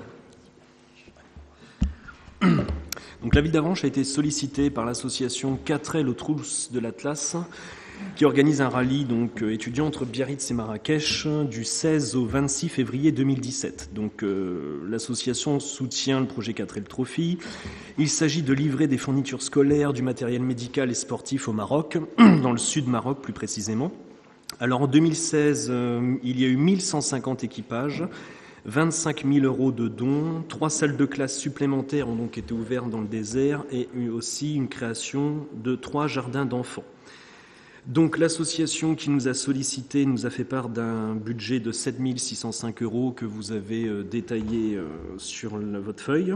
Donc la ville d'Avranches a été sollicitée par l'association 4L aux trousses de l'Atlas, qui organise un rallye étudiant entre Biarritz et Marrakech du 16 au 26 février 2017. Donc l'association soutient le projet 4L Trophy. Il s'agit de livrer des fournitures scolaires, du matériel médical et sportif au Maroc, dans le sud Maroc plus précisément. Alors en 2016, il y a eu 1150 équipages, 25 000 € de dons, 3 salles de classe supplémentaires ont donc été ouvertes dans le désert et aussi une création de 3 jardins d'enfants. Donc l'association qui nous a sollicité nous a fait part d'un budget de 7 605 € que vous avez détaillé sur votre feuille.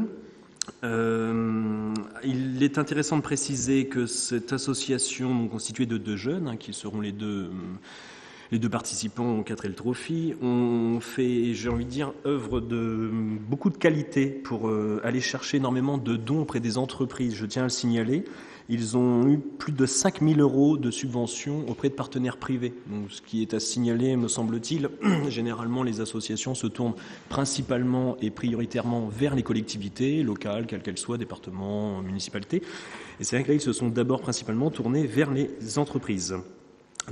Il est intéressant de préciser que cette association constituée de 2 jeunes, qui seront les deux participants au 4L Trophy, ont fait, j'ai envie de dire, œuvre de beaucoup de qualité pour aller chercher énormément de dons auprès des entreprises. Je tiens à le signaler. Ils ont eu plus de 5 000 € de subventions auprès de partenaires privés. Donc, ce qui est à signaler, me semble-t-il. Généralement, les associations se tournent principalement et prioritairement vers les collectivités locales, quelles qu'elles soient, départements, municipalités. Et c'est vrai que là, ils se sont d'abord principalement tournés vers les entreprises.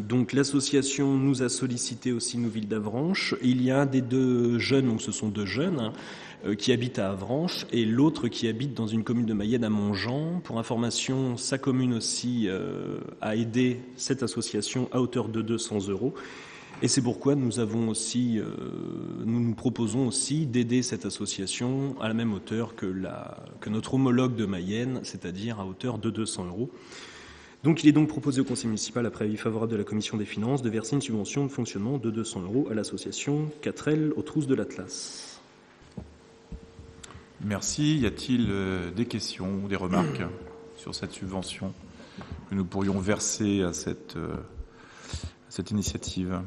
Donc l'association nous a sollicité aussi, nous, ville d'Avranches. Il y a un des 2 jeunes, donc ce sont 2 jeunes, qui habitent à Avranches, et l'autre qui habite dans une commune de Mayenne à Montjean. Pour information, sa commune aussi a aidé cette association à hauteur de 200 €. Et c'est pourquoi nous proposons aussi d'aider cette association à la même hauteur que notre homologue de Mayenne, c'est-à-dire à hauteur de 200 €. Donc il est donc proposé au conseil municipal, après avis favorable de la commission des finances, de verser une subvention de fonctionnement de 200 € à l'association 4L aux trousses de l'Atlas. Merci. Y a-t-il des questions ou des remarques sur cette subvention que nous pourrions verser à cette initiative?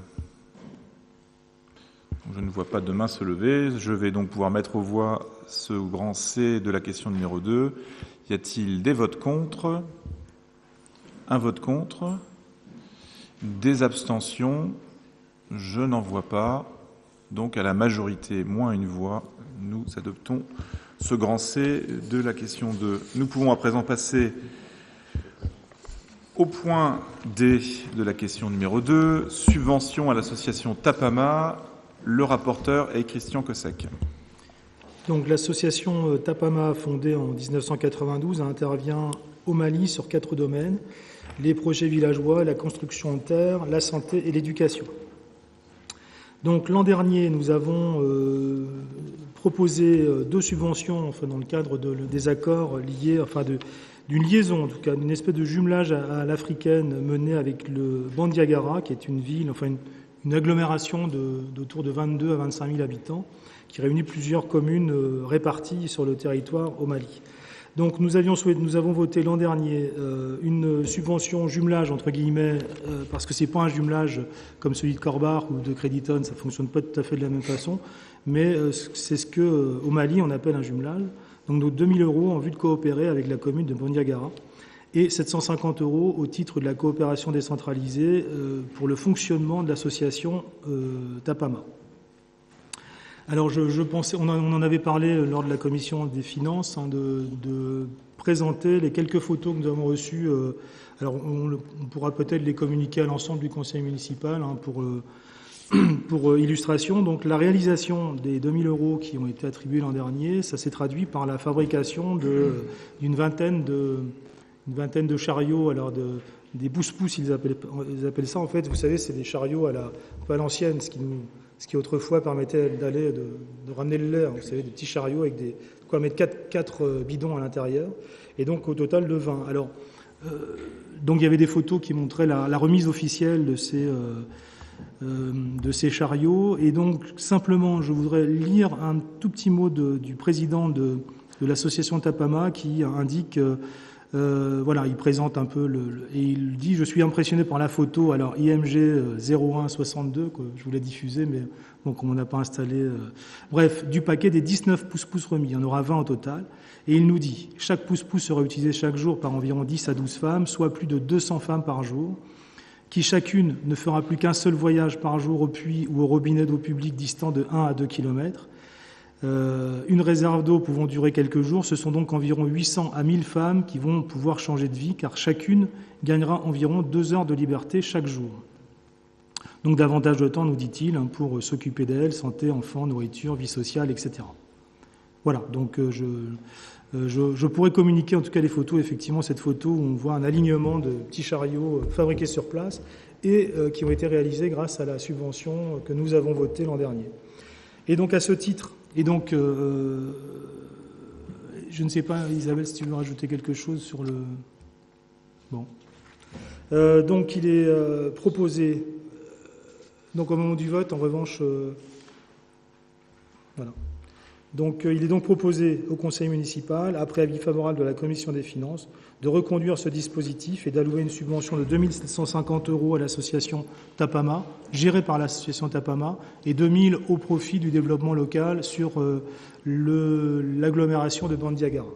Je ne vois pas de main se lever. Je vais donc pouvoir mettre aux voix ce grand C de la question numéro 2. Y a-t-il des votes contre? Un vote contre? Des abstentions? Je n'en vois pas. Donc à la majorité moins une voix, nous adoptons ce grand C de la question 2. Nous pouvons à présent passer au point D de la question numéro 2, subvention à l'association Tapama. Le rapporteur est Christian Cossec. Donc l'association Tapama, fondée en 1992, intervient au Mali sur 4 domaines: les projets villageois, la construction en terre, la santé et l'éducation. Donc l'an dernier, nous avons proposé 2 subventions, dans le cadre des accords liés, d'une liaison, en tout cas, d'une espèce de jumelage à l'africaine menée avec le Bandiagara, qui est une ville, une agglomération d'autour de 22 à 25 000 habitants, qui réunit plusieurs communes réparties sur le territoire au Mali. Donc nous avons voté l'an dernier une subvention jumelage, entre guillemets, parce que ce n'est pas un jumelage comme celui de Corbar ou de Crediton, ça ne fonctionne pas tout à fait de la même façon, mais c'est ce qu'au Mali on appelle un jumelage. Donc 2 000 € en vue de coopérer avec la commune de Bandiagara et 750 € au titre de la coopération décentralisée pour le fonctionnement de l'association Tapama. Alors, je pensais, on en avait parlé lors de la commission des finances, de présenter les quelques photos que nous avons reçues. Alors, on pourra peut-être les communiquer à l'ensemble du conseil municipal pour illustration. Donc, la réalisation des 2 000 € qui ont été attribués l'an dernier, ça s'est traduit par la fabrication d'une vingtaine de chariots, alors des pousse-pousse, ils appellent ça. En fait, vous savez, c'est des chariots un peu à l'ancienne, ce qui autrefois permettait de ramener le lait. Vous savez, des petits chariots avec quoi mettre 4 bidons à l'intérieur, et donc au total de 20. Alors, donc il y avait des photos qui montraient la remise officielle de ces chariots, et donc simplement, je voudrais lire un tout petit mot du président de l'association Tapama qui indique. Voilà, il présente un peu et il dit: je suis impressionné par la photo. Alors IMG 0162 que je voulais diffuser, mais bon, comme on n'a pas installé. Bref, du paquet des 19 pouces remis, il y en aura 20 au total. Et il nous dit: chaque pouce sera utilisé chaque jour par environ 10 à 12 femmes, soit plus de 200 femmes par jour, qui chacune ne fera plus qu'un seul voyage par jour au puits ou au robinet d'eau publique distant de 1 à 2 km. Une réserve d'eau pouvant durer quelques jours, ce sont donc environ 800 à 1000 femmes qui vont pouvoir changer de vie, car chacune gagnera environ 2 heures de liberté chaque jour. Donc davantage de temps, nous dit-il, pour s'occuper d'elles, santé, enfants, nourriture, vie sociale, etc. Voilà, donc je pourrais communiquer en tout cas les photos, effectivement cette photo où on voit un alignement de petits chariots fabriqués sur place et qui ont été réalisés grâce à la subvention que nous avons votée l'an dernier. Et donc à ce titre, je ne sais pas, Isabelle, si tu veux rajouter quelque chose sur le... Bon. Donc il est proposé, donc au moment du vote, en revanche, voilà. Donc il est donc proposé au conseil municipal, après avis favorable de la commission des finances, de reconduire ce dispositif et d'allouer une subvention de 2 750 € à l'association Tapama, gérée par l'association Tapama, et 2 000 au profit du développement local sur l'agglomération de Bandiagara.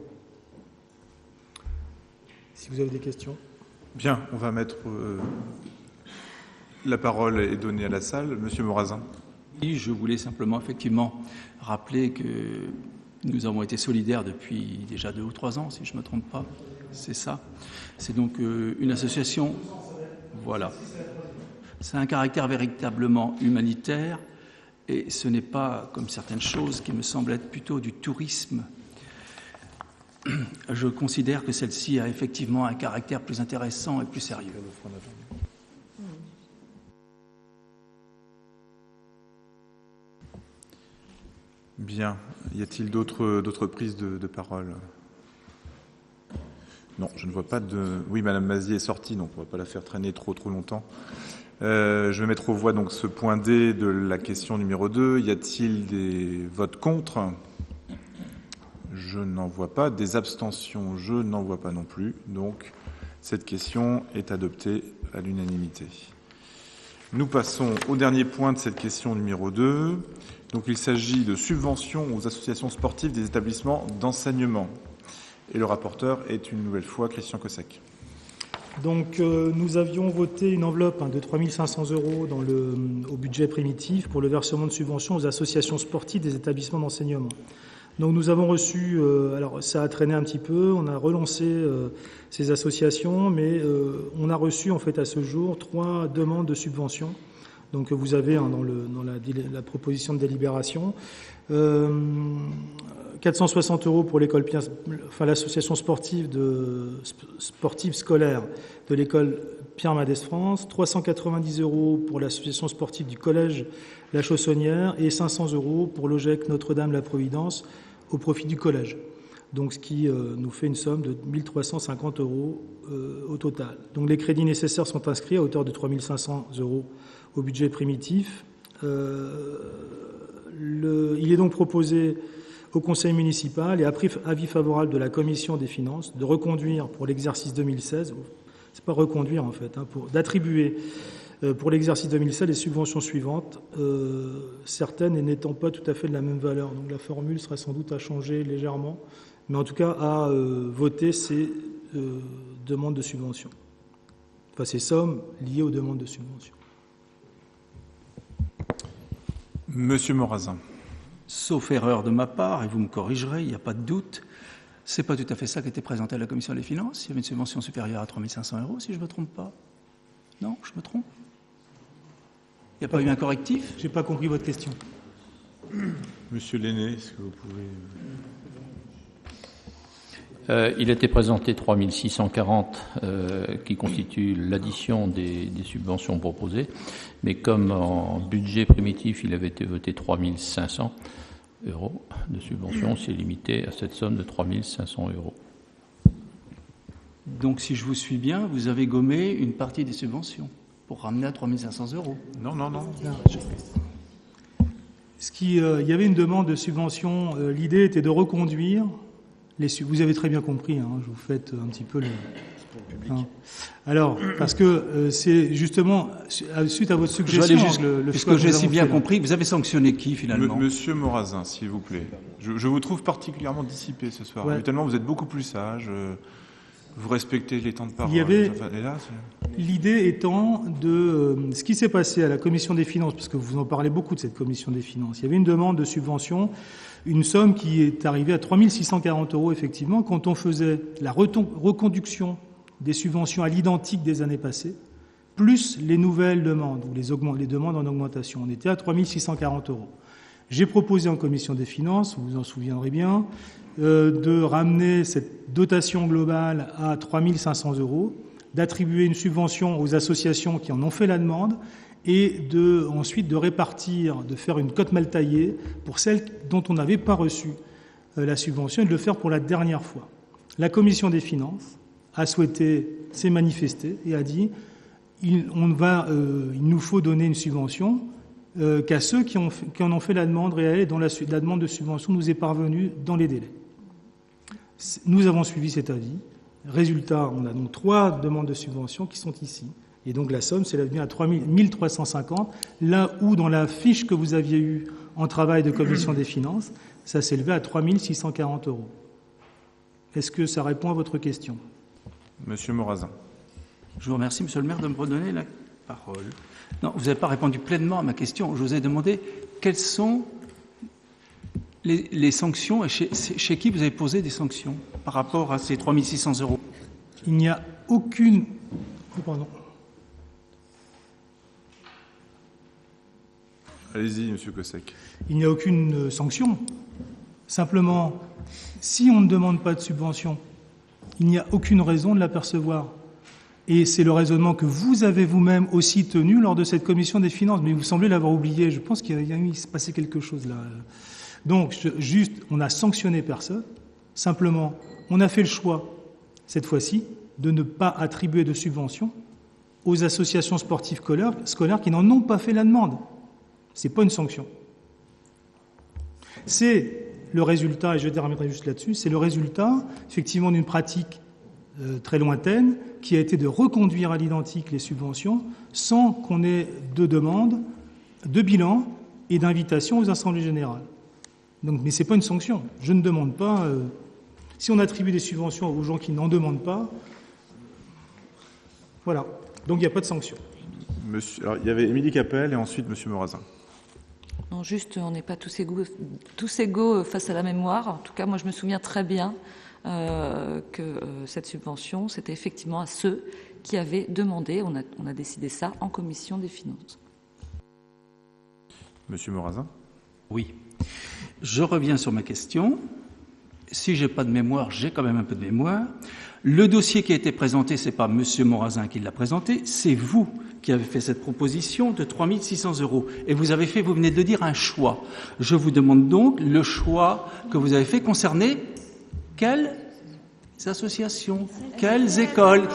Si vous avez des questions. Bien, on va mettre... la parole est donnée à la salle. Monsieur Morazin. Oui, je voulais simplement effectivement rappeler que nous avons été solidaires depuis déjà 2 ou 3 ans, si je ne me trompe pas. C'est ça. C'est donc une association. Voilà. C'est un caractère véritablement humanitaire et ce n'est pas comme certaines choses qui me semblent être plutôt du tourisme. Je considère que celle-ci a effectivement un caractère plus intéressant et plus sérieux. Bien. Y a-t-il d'autres prises de parole ? Non, je ne vois pas de... Oui, Madame Mazier est sortie, donc on ne va pas la faire traîner trop longtemps. Je vais mettre aux voix donc ce point D de la question numéro 2. Y a-t-il des votes contre ? Je n'en vois pas. Des abstentions ? Je n'en vois pas non plus. Donc, cette question est adoptée à l'unanimité. Nous passons au dernier point de cette question numéro 2. Donc, il s'agit de subventions aux associations sportives des établissements d'enseignement. Et le rapporteur est une nouvelle fois Christian Cossec. Donc, nous avions voté une enveloppe de 3 500 € au budget primitif pour le versement de subventions aux associations sportives des établissements d'enseignement. Donc, nous avons reçu, alors ça a traîné un petit peu, on a relancé ces associations, mais on a reçu en fait à ce jour 3 demandes de subventions. Donc vous avez dans la proposition de délibération 460 € pour l'école, l'association sportive scolaire de l'école Pierre Mendès France, 390 € pour l'association sportive du collège La Chaussonnière et 500 € pour l'OGEC Notre-Dame-la-Providence au profit du collège. Donc ce qui nous fait une somme de 1 350 € au total. Donc les crédits nécessaires sont inscrits à hauteur de 3 500 € au budget primitif. Il est donc proposé au conseil municipal et après avis favorable de la commission des finances de reconduire pour l'exercice 2016, c'est pas reconduire en fait, d'attribuer pour l'exercice 2016 les subventions suivantes, certaines n'étant pas tout à fait de la même valeur. Donc la formule sera sans doute à changer légèrement, mais en tout cas à voter ces demandes de subvention. Enfin, ces sommes liées aux demandes de subvention. Monsieur Morazin. sauf erreur de ma part, et vous me corrigerez, il n'y a pas de doute, c'est pas tout à fait ça qui était présenté à la Commission des finances. Il y avait une subvention supérieure à 3 500 €, si je ne me trompe pas. Non, je me trompe? Il n'y a pas eu un correctif? Je n'ai pas compris votre question. Monsieur Lenné, est-ce que vous pouvez... Il était présenté 3 640 qui constitue l'addition des subventions proposées, mais comme en budget primitif il avait été voté 3 500 € de subvention, c'est limité à cette somme de 3 500 €. Donc si je vous suis bien, vous avez gommé une partie des subventions pour ramener à 3 500 €. Non. Il y avait une demande de subvention. L'idée était de reconduire. Vous avez très bien compris, je vous fais un petit peu le... Alors, parce que c'est justement, suite à votre suggestion... Puisque j'ai si bien compris, vous avez sanctionné qui finalement? Monsieur Morazin, s'il vous plaît. Je vous trouve particulièrement dissipé ce soir. Ouais. Tellement vous êtes beaucoup plus sage. Vous respectez les temps de parole. L'idée étant de ce qui s'est passé à la Commission des finances, parce que vous en parlez beaucoup de cette Commission des finances. Il y avait une demande de subvention, une somme qui est arrivée à 3 640 € effectivement, quand on faisait la reconduction des subventions à l'identique des années passées, plus les nouvelles demandes, ou les demandes en augmentation. On était à 3 640 €. J'ai proposé en Commission des finances, vous vous en souviendrez bien, de ramener cette dotation globale à 3 500 €, d'attribuer une subvention aux associations qui en ont fait la demande et ensuite de répartir, de faire une cote mal taillée pour celles dont on n'avait pas reçu la subvention et de le faire pour la dernière fois. La Commission des finances a souhaité, s'est manifestée et a dit il nous faut donner une subvention qu'à ceux qui en ont fait la demande réelle et dont la demande de subvention nous est parvenue dans les délais. Nous avons suivi cet avis. Résultat, on a donc 3 demandes de subvention qui sont ici. Et donc la somme s'élève bien à 3 350, là où dans la fiche que vous aviez eue en travail de Commission des finances, ça s'élevait à 3 640 €. Est-ce que ça répond à votre question? Monsieur Morazin. Je vous remercie, Monsieur le maire, de me redonner la parole. Non, vous n'avez pas répondu pleinement à ma question. Je vous ai demandé quelles sont les sanctions et chez qui vous avez posé des sanctions par rapport à ces 3 600 €. Il n'y a aucune... Oh, pardon. Allez-y, Monsieur Cossec. Il n'y a aucune sanction. Simplement, si on ne demande pas de subvention, il n'y a aucune raison de la percevoir. Et c'est le raisonnement que vous avez vous-même aussi tenu lors de cette Commission des finances. Mais vous semblez l'avoir oublié. Je pense qu'il s'est passé quelque chose là. Donc, on n'a sanctionné personne. Simplement, on a fait le choix, cette fois-ci, de ne pas attribuer de subventions aux associations sportives scolaires qui n'en ont pas fait la demande. Ce n'est pas une sanction. C'est le résultat, et je terminerai juste là-dessus, c'est le résultat, effectivement, d'une pratique très lointaine qui a été de reconduire à l'identique les subventions sans qu'on ait de demande, de bilan et d'invitation aux assemblées générales. Donc, mais ce n'est pas une sanction. Je ne demande pas... si on attribue des subventions aux gens qui n'en demandent pas, voilà. Donc, il n'y a pas de sanction. Alors, il y avait Émilie Capel et ensuite Monsieur Morazin. Non, juste, on n'est pas tous égaux face à la mémoire. En tout cas, moi, je me souviens très bien que cette subvention, c'était effectivement à ceux qui avaient demandé. On a décidé ça en Commission des finances. Monsieur Morazin. Oui. Je reviens sur ma question. Si j'ai pas de mémoire, j'ai quand même un peu de mémoire. Le dossier qui a été présenté, c'est pas Monsieur Morazin qui l'a présenté, c'est vous qui avez fait cette proposition de 3 600 €. Et vous avez fait, vous venez de dire, un choix. Je vous demande donc le choix que vous avez fait concerner quelles associations, quelles écoles,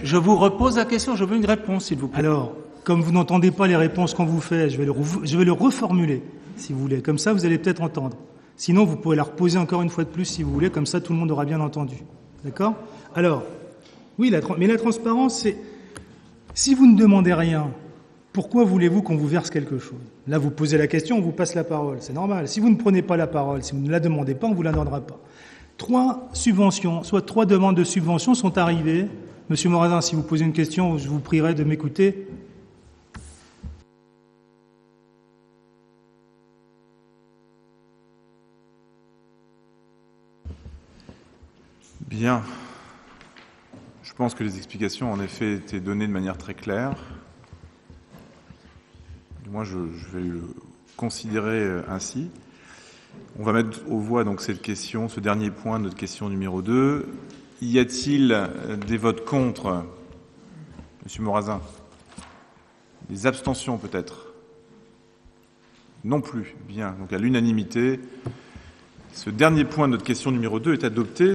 Je vous repose la question, je veux une réponse, s'il vous plaît. Alors, comme vous n'entendez pas les réponses qu'on vous fait, je vais le reformuler, si vous voulez. Comme ça, vous allez peut-être entendre. Sinon, vous pouvez la reposer encore une fois de plus, si vous voulez. Comme ça, tout le monde aura bien entendu. D'accord ? Alors, oui, mais la transparence, c'est... Si vous ne demandez rien, pourquoi voulez-vous qu'on vous verse quelque chose ? Là, vous posez la question, on vous passe la parole. C'est normal. Si vous ne prenez pas la parole, si vous ne la demandez pas, on ne vous la donnera pas. 3 subventions, soit 3 demandes de subventions sont arrivées. Monsieur Morazin, si vous posez une question, je vous prierai de m'écouter. Bien. Je pense que les explications, en effet, étaient données de manière très claire. Moi, je vais le considérer ainsi. On va mettre aux voix donc cette question, ce dernier point, notre question numéro 2. Y a-t-il des votes contre? Monsieur Morazin. Des abstentions peut-être? Non plus. Bien. Donc à l'unanimité, ce dernier point de notre question numéro 2 est adopté.